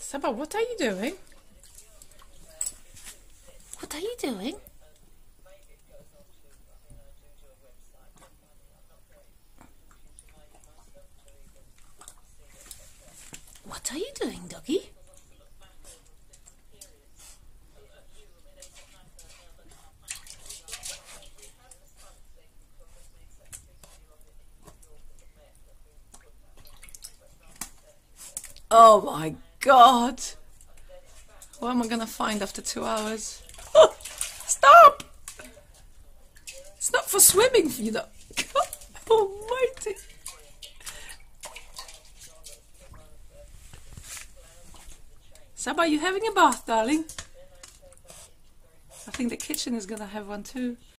Saba, what are you doing? What are you doing? What are you doing, doggy? Oh my God! What am I gonna find after 2 hours? Stop! It's not for swimming, you know. God almighty. Saba, are you having a bath, darling? I think the kitchen is gonna have one too.